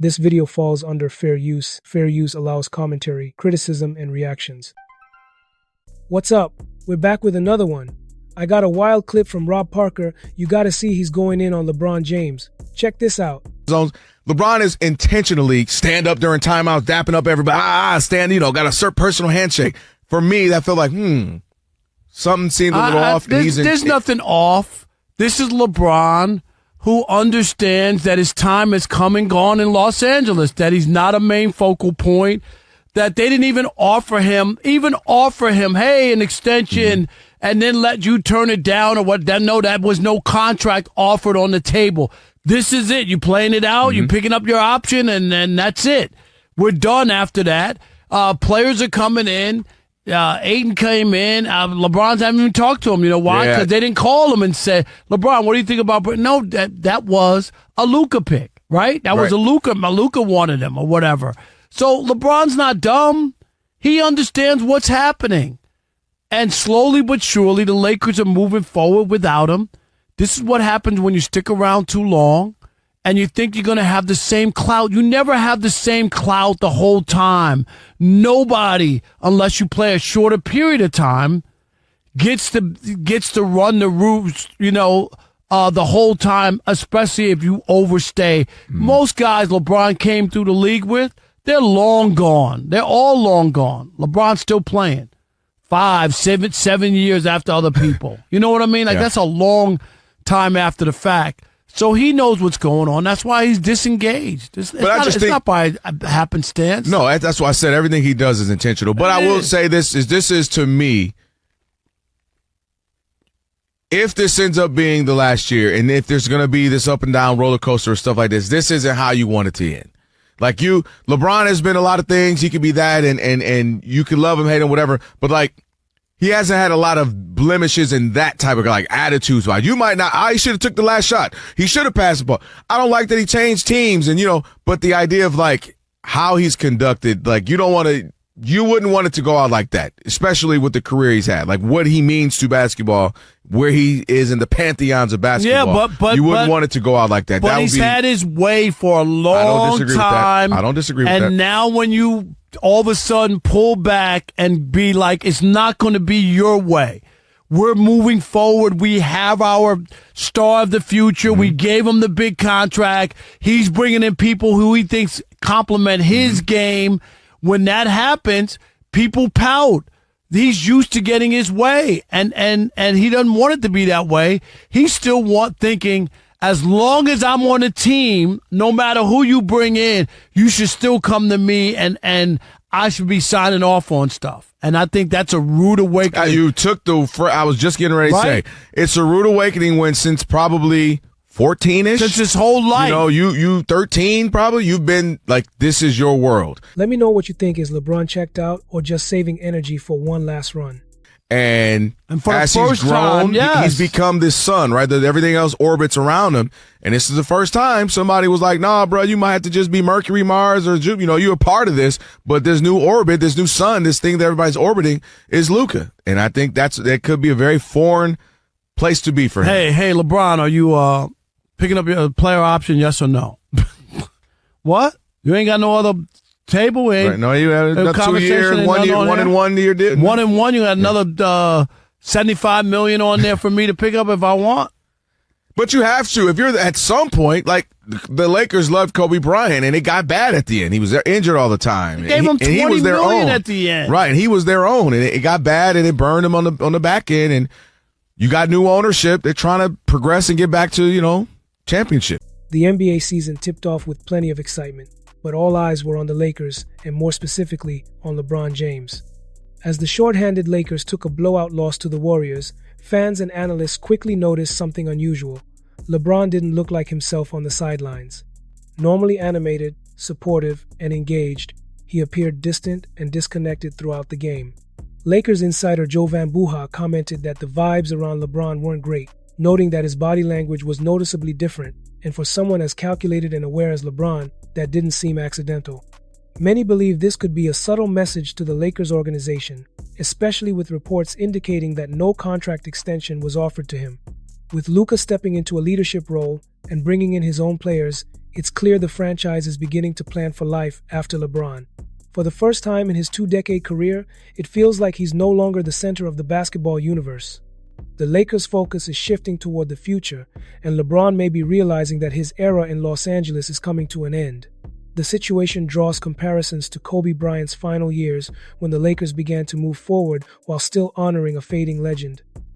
This video falls under fair use. Fair use allows commentary, criticism, and reactions. What's up? We're back with another one. I got a wild clip from Rob Parker. You gotta see he's going in on LeBron James. Check this out. LeBron is intentionally stand up during timeouts, dapping up everybody. Stand, got a certain personal handshake. For me, that felt like, something seemed a little off. There's nothing off. This is LeBron, who understands that his time has come and gone in Los Angeles, that he's not a main focal point, that they didn't even offer him, hey, an extension, and then let you turn it down or what. No, that was no contract offered on the table. This is it. You're playing it out. You're picking up your option, and then that's it. We're done after that. Players are coming in. Ayton came in. LeBron's haven't even talked to him. You know why? Because they didn't call him and say, LeBron, what do you think about? No, that was a Luka pick, right? That was a Luka. Luka wanted him or whatever. So LeBron's not dumb. He understands what's happening. And slowly but surely, the Lakers are moving forward without him. This is what happens when you stick around too long and you think you're going to have the same clout. You never have the same clout the whole time. Nobody, unless you play a shorter period of time, gets to run the roofs, the whole time, especially if you overstay. Most guys LeBron came through the league with, they're long gone. They're all long gone. LeBron's still playing 5, 7 years after other people. You know what I mean? That's a long time after the fact. So he knows what's going on. That's why he's disengaged. It's not by happenstance. No, that's why I said everything he does is intentional. But I will say this is to me, if this ends up being the last year, and if there's going to be this up and down roller coaster or stuff like this isn't how you want it to end. Like LeBron has been a lot of things. He could be that, and you can love him, hate him, whatever. But he hasn't had a lot of blemishes in that type of attitudes. Wise, you might not. He should have took the last shot. He should have passed the ball. I don't like that he changed teams, and but the idea of how he's conducted, you wouldn't want it to go out like that, especially with the career he's had, what he means to basketball, where he is in the pantheons of basketball. Yeah, but you wouldn't want it to go out like that. But he's had his way for a long time. I don't disagree with that. And now when you all of a sudden pull back and be like, it's not going to be your way. We're moving forward. We have our star of the future. We gave him the big contract. He's bringing in people who he thinks complement his game. When that happens, people pout. He's used to getting his way, and he doesn't want it to be that way. He's still thinking, as long as I'm on a team, no matter who you bring in, you should still come to me, and I should be signing off on stuff. And I think that's a rude awakening. You took I was just getting ready to say, it's a rude awakening when since probably 14-ish. Since his whole life. You 13 probably. You've been this is your world. Let me know what you think. Is LeBron checked out or just saving energy for one last run? And for as the he's first grown, time, he's become this son, right? That everything else orbits around him. And this is the first time somebody was like, nah, bro, you might have to just be Mercury, Mars, or, you're a part of this. But this new orbit, this new sun, this thing that everybody's orbiting is Luka. And I think that could be a very foreign place to be for him. Hey, LeBron, are you picking up your player option, yes or no? What? You ain't got no other table? Right, no, you had a 2 year, 1 year, 1 year deal. 1 and 1, you got another $75 million on there for me to pick up if I want. But you have to. If you're at some point, the Lakers loved Kobe Bryant, and it got bad at the end. He was injured all the time. They gave him $20 million at the end. Right, and he was their own, and it got bad, and it burned him on the back end, and you got new ownership. They're trying to progress and get back to, championship. The NBA season tipped off with plenty of excitement, but all eyes were on the Lakers, and more specifically on LeBron James. As the shorthanded Lakers took a blowout loss to the Warriors, fans and analysts quickly noticed something unusual. LeBron didn't look like himself on the sidelines. Normally animated, supportive, and engaged, he appeared distant and disconnected throughout the game. Lakers insider Joe Van Buha commented that the vibes around LeBron weren't great, noting that his body language was noticeably different, and for someone as calculated and aware as LeBron, that didn't seem accidental. Many believe this could be a subtle message to the Lakers organization, especially with reports indicating that no contract extension was offered to him. With Luka stepping into a leadership role and bringing in his own players, it's clear the franchise is beginning to plan for life after LeBron. For the first time in his 2-decade career, it feels like he's no longer the center of the basketball universe. The Lakers' focus is shifting toward the future, and LeBron may be realizing that his era in Los Angeles is coming to an end. The situation draws comparisons to Kobe Bryant's final years when the Lakers began to move forward while still honoring a fading legend.